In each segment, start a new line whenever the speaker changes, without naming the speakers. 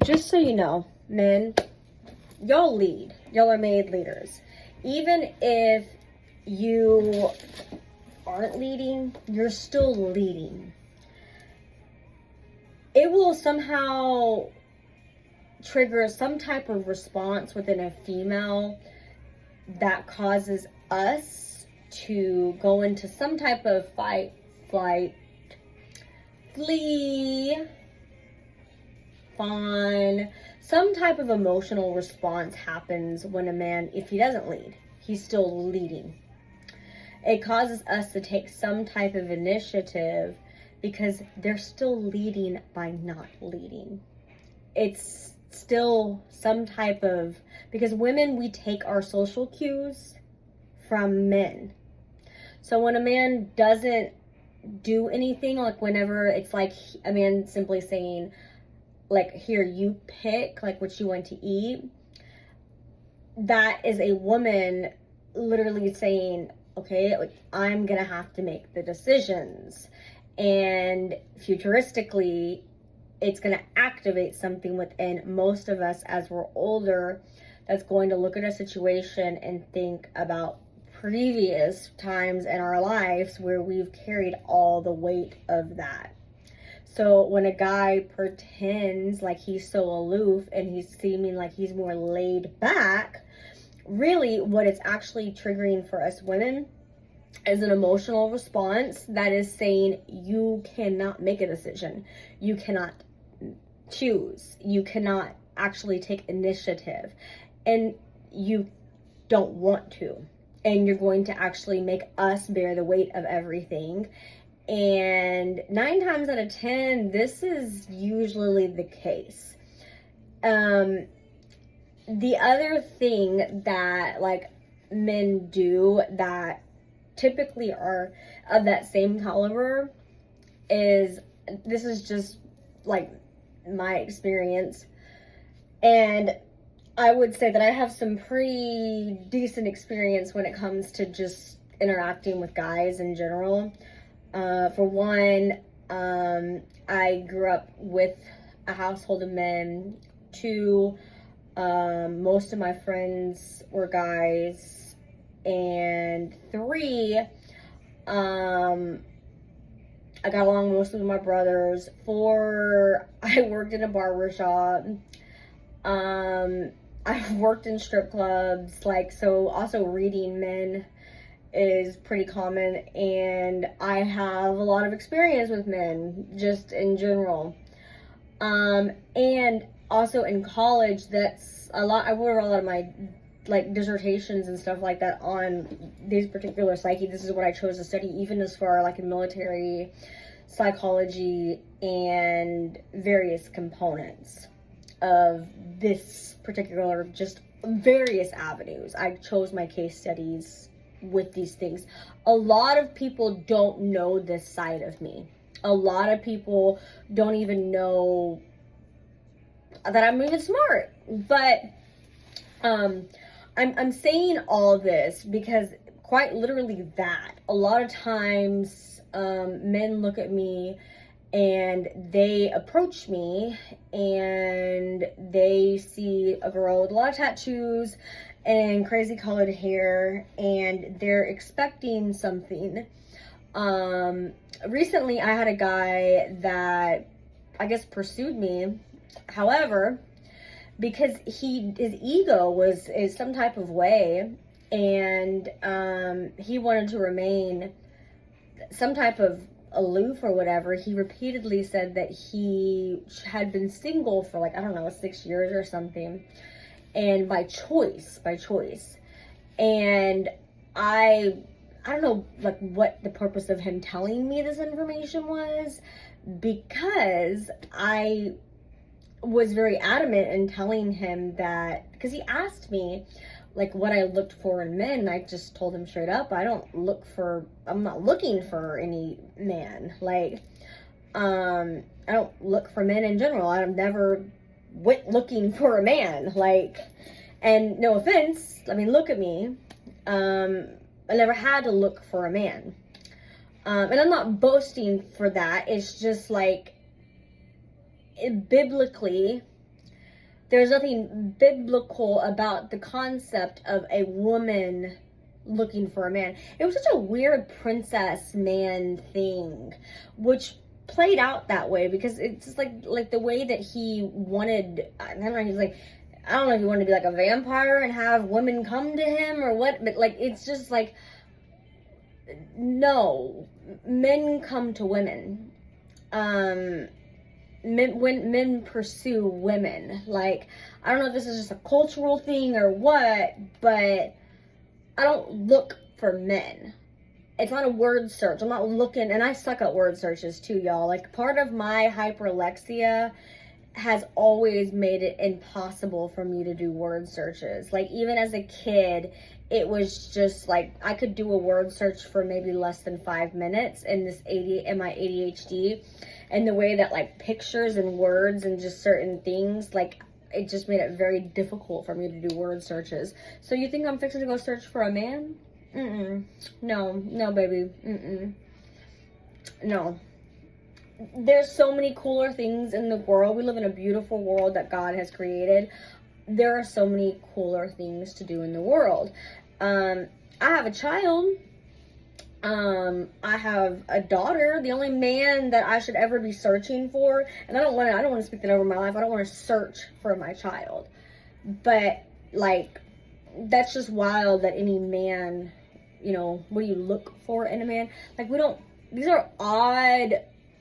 Just so you know, men, y'all lead. Y'all are made leaders. Even if you aren't leading, you're still leading. It will somehow trigger some type of response within a female that causes us to go into some type of fight, flight, flee, fawn. Some type of emotional response happens when a man, if he doesn't lead, he's still leading. It causes us to take some type of initiative because they're still leading by not leading. It's still some type of, because women, we take our social cues from men. So when a man doesn't do anything, like whenever it's like a man simply saying, like, here, you pick like what you want to eat, that is a woman literally saying, okay, like, I'm gonna have to make the decisions. And futuristically, it's gonna activate something within most of us as we're older that's going to look at a situation and think about previous times in our lives where we've carried all the weight of that. So when a guy pretends like he's so aloof and he's seeming like he's more laid back, really what it's actually triggering for us women is an emotional response that is saying you cannot make a decision. You cannot choose. You cannot actually take initiative. And you don't want to. And you're going to actually make us bear the weight of everything. And 9 times out of 10, this is usually the case. The other thing that like men do that typically are of that same caliber is, this is just like my experience, and I would say that I have some pretty decent experience when it comes to just interacting with guys in general. For one, I grew up with a household of men. 2, most of my friends were guys. And 3, I got along mostly with my brothers. 4, I worked in a barber shop. I've worked in strip clubs, like, so also reading men is pretty common, and I have a lot of experience with men, just in general. And also in college, that's a lot, I wrote a lot of my, like, dissertations and stuff like that on these particular psyche. This is what I chose to study, even as far, like, in military psychology and various components of this particular, just various avenues. I chose my case studies with these things. A lot of people don't know this side of me. A lot of people don't even know that I'm even smart. But I'm saying all this because quite literally that a lot of times men look at me and they approach me and they see a girl with a lot of tattoos and crazy colored hair, and they're expecting something. Recently I had a guy that I guess pursued me. However, because his ego is some type of way, and he wanted to remain some type of aloof or whatever, he repeatedly said that he had been single for, like, I don't know, 6 years or something, and by choice. And I don't know, like, what the purpose of him telling me this information was, because I was very adamant in telling him that, because he asked me like what I looked for in men, and I just told him straight up, I'm not looking for any man. Like, I don't look for men in general. I've never went looking for a man. Like, and no offense, I mean, look at me. I never had to look for a man. And I'm not boasting for that. It's just like, biblically, there's nothing biblical about the concept of a woman looking for a man. It was such a weird princess man thing, which played out that way because it's just like the way that he wanted. I don't know. He's like, I don't know if he wanted to be like a vampire and have women come to him or what, but like it's just like, no, men come to women. Men pursue women. Like, I don't know if this is just a cultural thing or what, but I don't look for men. It's not a word search. I'm not looking, and I suck at word searches too, y'all. Like, part of my hyperlexia has always made it impossible for me to do word searches. Like, even as a kid, it was just like I could do a word search for maybe less than 5 minutes in my ADHD, and the way that like pictures and words and just certain things, like, it just made it very difficult for me to do word searches. So you think I'm fixing to go search for a man? No, baby. No. There's so many cooler things in the world. We live in a beautiful world that God has created. There are so many cooler things to do in the world. I have a child. I have a daughter. The only man that I should ever be searching for, and I don't want to speak that over my life. I don't want to search for my child. But like, that's just wild that any man, what do you look for in a man? Like, these are odd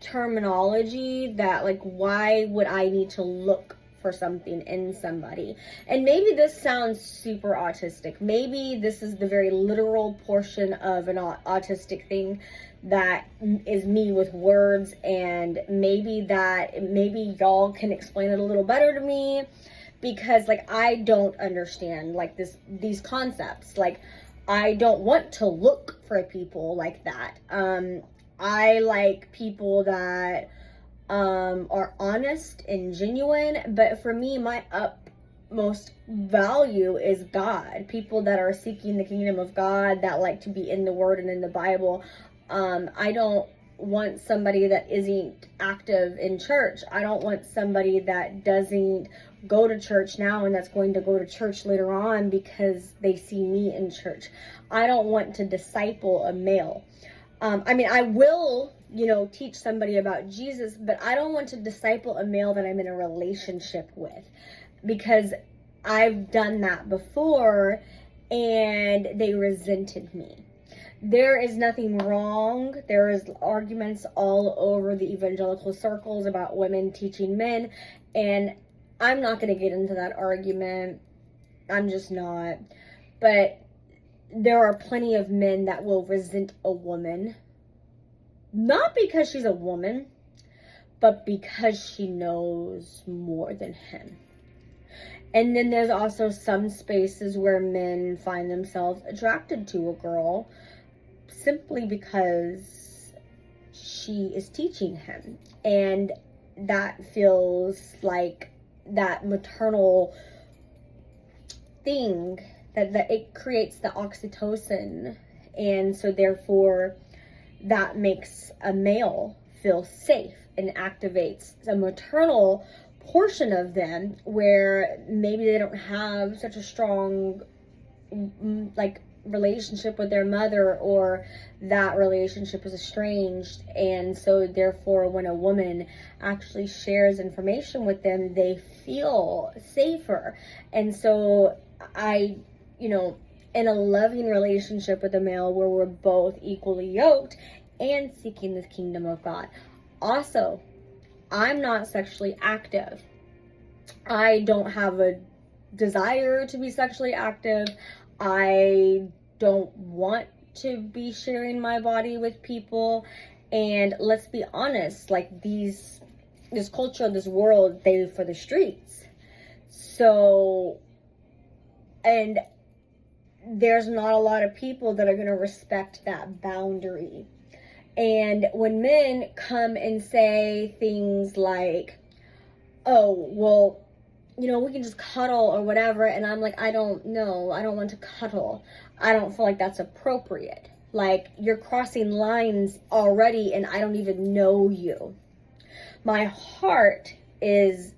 terminology that, like, why would I need to look for something in somebody? And maybe this sounds super autistic. Maybe this is the very literal portion of an autistic thing that is me with words, and maybe y'all can explain it a little better to me, because like I don't understand like these concepts. Like, I don't want to look for people like that. I like people that are honest and genuine, but for me, my utmost value is God. People that are seeking the kingdom of God, that like to be in the Word and in the Bible. I don't want somebody that isn't active in church. I don't want somebody that doesn't go to church now and that's going to go to church later on because they see me in church. I don't want to disciple a male. I will, teach somebody about Jesus, but I don't want to disciple a male that I'm in a relationship with, because I've done that before and they resented me. There is nothing wrong. There is arguments all over the evangelical circles about women teaching men, and I'm not going to get into that argument. I'm just not. But there are plenty of men that will resent a woman, not because she's a woman, but because she knows more than him. And then there's also some spaces where men find themselves attracted to a girl simply because she is teaching him. And that feels like that maternal thing, that it creates the oxytocin, and so therefore that makes a male feel safe and activates a maternal portion of them where maybe they don't have such a strong like relationship with their mother, or that relationship is estranged, and so therefore when a woman actually shares information with them, they feel safer. And so I, in a loving relationship with a male where we're both equally yoked and seeking the kingdom of God. Also, I'm not sexually active. I don't have a desire to be sexually active. I don't want to be sharing my body with people. And let's be honest, like this culture, this world, they live for the streets. So, and there's not a lot of people that are going to respect that boundary. And when men come and say things like, oh, well, we can just cuddle or whatever, and I'm like, I don't know, I don't want to cuddle. I don't feel like that's appropriate. Like, you're crossing lines already, and I don't even know you. My heart is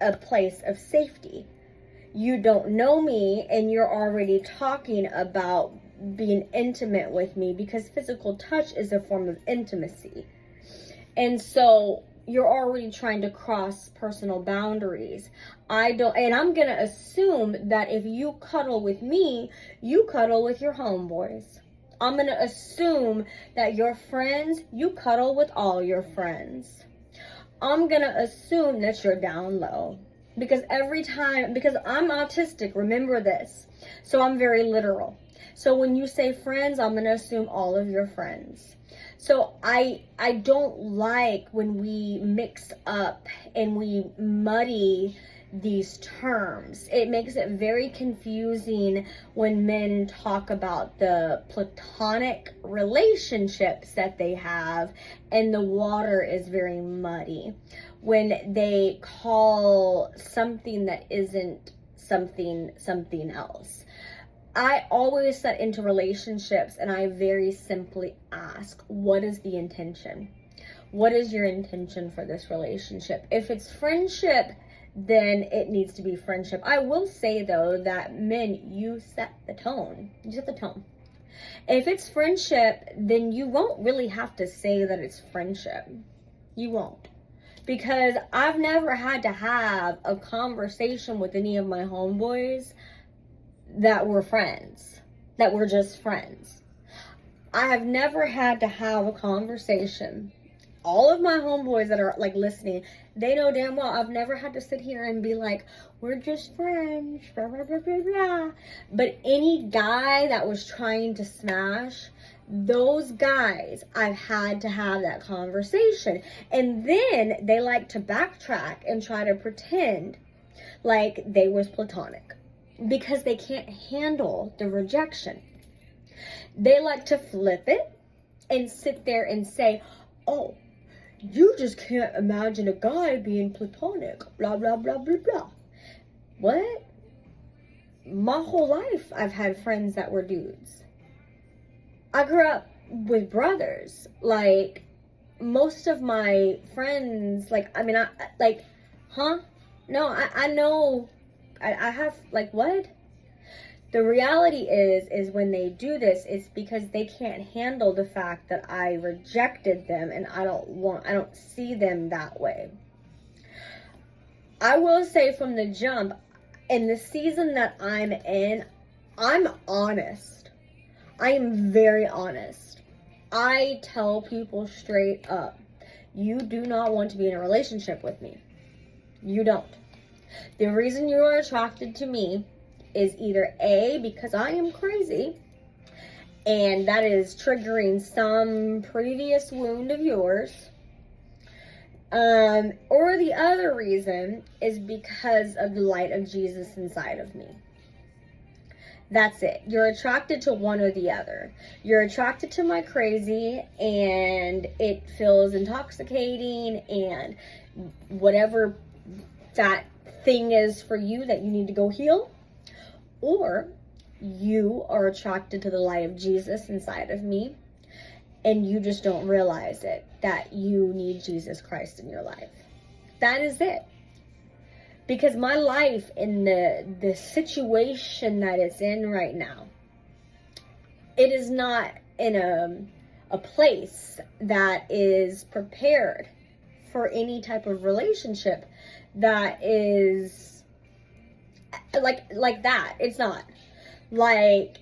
a place of safety. You don't know me and you're already talking about being intimate with me, because physical touch is a form of intimacy. And so you're already trying to cross personal boundaries. And I'm going to assume that if you cuddle with me, you cuddle with your homeboys. I'm going to assume that your friends, you cuddle with all your friends. I'm going to assume that you're down low. Because because I'm autistic, remember this. So I'm very literal. So when you say friends, I'm going to assume all of your friends. So I don't like when we mix up and we muddy these terms. It makes it very confusing when men talk about the platonic relationships that they have and the water is very muddy. When they call something that isn't something else. I always set into relationships and I very simply ask, what is the intention? What is your intention for this relationship? If it's friendship, then it needs to be friendship. I will say though that men, you set the tone. You set the tone. If it's friendship, then you won't really have to say that it's friendship. You won't. Because I've never had to have a conversation with any of my homeboys that were friends, that were just friends. I have never had to have a conversation. All of my homeboys that are like listening, they know damn well I've never had to sit here and be like, we're just friends, blah, blah, blah, blah, blah. But any guy that was trying to smash, those guys, I've had to have that conversation. And then they like to backtrack and try to pretend like they was platonic, because they can't handle the rejection. They like to flip it and sit there and say, oh, you just can't imagine a guy being platonic, blah, blah, blah, blah, blah. What? My whole life, I've had friends that were dudes. I grew up with brothers. Like, most of my friends, No, I know, I have, like, what? The reality is when they do this, it's because they can't handle the fact that I rejected them and I don't see them that way. I will say from the jump, in the season that I'm in, I'm honest. I am very honest. I tell people straight up, you do not want to be in a relationship with me. You don't. The reason you are attracted to me is either A, because I am crazy, and that is triggering some previous wound of yours, or the other reason is because of the light of Jesus inside of me. That's it. You're attracted to one or the other. You're attracted to my crazy, and it feels intoxicating, and whatever that thing is for you that you need to go heal. Or you are attracted to the light of Jesus inside of me, and you just don't realize it, that you need Jesus Christ in your life. That is it. Because my life in the situation that it's in right now, it is not in a place that is prepared for any type of relationship that is like that. It's not. Like,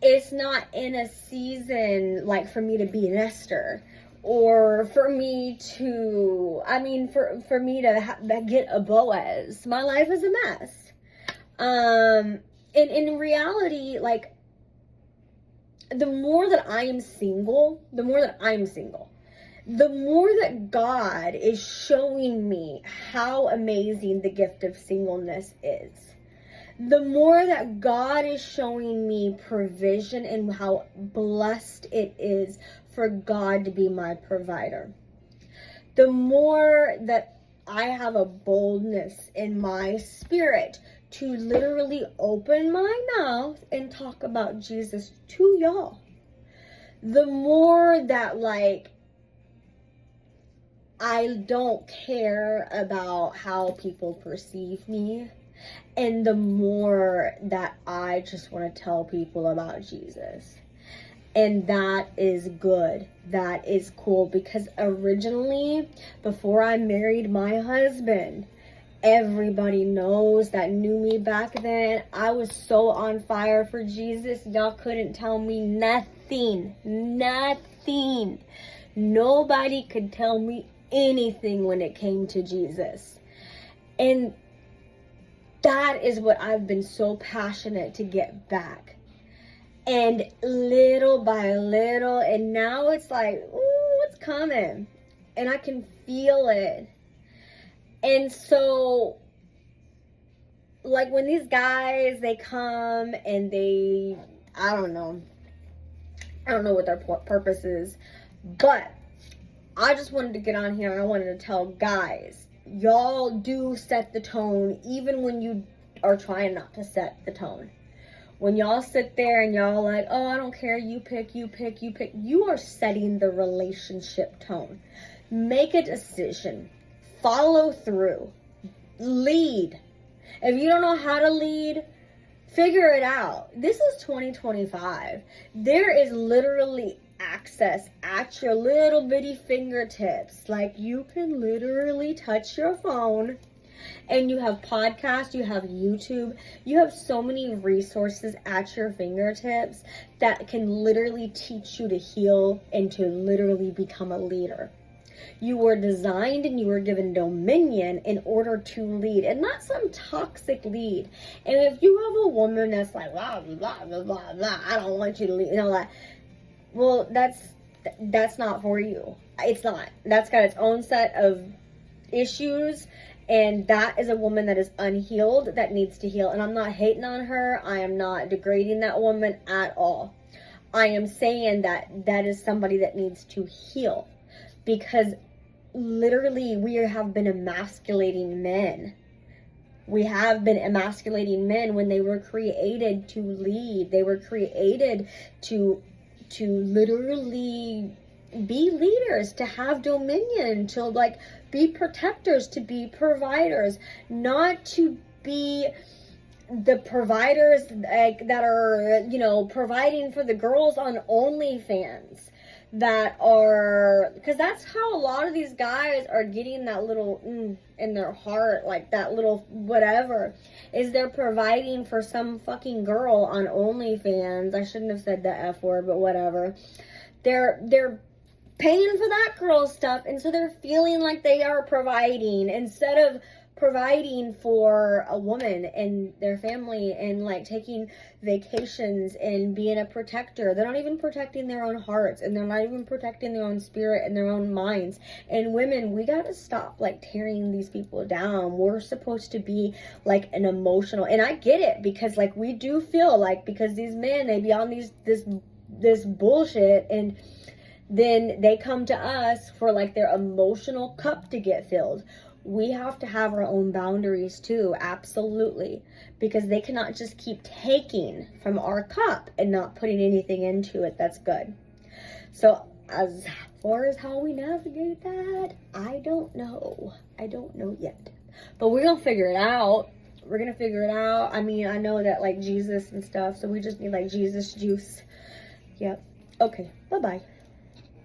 it's not in a season like for me to be an Esther, or for me to, for me to get a Boaz. My life is a mess. In reality, like, the more that I'm single, the more that God is showing me how amazing the gift of singleness is. The more that God is showing me provision and how blessed it is for God to be my provider. The more that I have a boldness in my spirit to literally open my mouth and talk about Jesus to y'all. The more that, like, I don't care about how people perceive me. And the more that I just want to tell people about Jesus. And that is good. That is cool. Because originally, before I married my husband, everybody that knew me back then, I was so on fire for Jesus. Y'all couldn't tell me nothing. Nothing. Nobody could tell me anything when it came to Jesus. And that is what I've been so passionate to get back. And little by little, and now it's like, ooh, it's coming. And I can feel it. And so, like, when these guys, they come and they, I don't know what their purpose is. But I just wanted to get on here and I wanted to tell guys, y'all do set the tone, even when you are trying not to set the tone. When y'all sit there and y'all like, oh, I don't care, you pick, you are setting the relationship tone. Make a decision. Follow through. Lead. If you don't know how to lead, figure it out. This is 2025. There is literally access at your little bitty fingertips. Like, you can literally touch your phone. And you have podcasts, you have YouTube, you have so many resources at your fingertips that can literally teach you to heal and to literally become a leader. You were designed and you were given dominion in order to lead, and not some toxic lead. And if you have a woman that's like, blah, blah, blah, blah, blah, I don't want you to lead, like, well, that's not for you. It's not. That's got its own set of issues. And that is a woman that is unhealed, that needs to heal. And I'm not hating on her. I am not degrading that woman at all. I am saying that is somebody that needs to heal. Because literally we have been emasculating men. We have been emasculating men when they were created to lead. They were created to literally be leaders, to have dominion, to like be protectors, to be providers, not to be the providers like that are, you know, providing for the girls on OnlyFans, that are, because that's how a lot of these guys are getting that little in their heart, like that little whatever, is they're providing for some fucking girl on OnlyFans. I shouldn't have said the F word, but whatever. They're paying for that girl's stuff, and so they're feeling like they are providing instead of providing for a woman and their family, and like taking vacations and being a protector. They're not even protecting their own hearts, and they're not even protecting their own spirit and their own minds. And women, we gotta stop like tearing these people down. We're supposed to be like an emotional, and I get it, because like we do feel like, because these men, they be on this bullshit, and then they come to us for like their emotional cup to get filled. We have to have our own boundaries too, absolutely, because they cannot just keep taking from our cup and not putting anything into it that's good. So as far as how we navigate that, I don't know yet, but we're gonna figure it out. I mean, I know that like Jesus and stuff, so we just need like Jesus juice. Yep. Okay, bye-bye.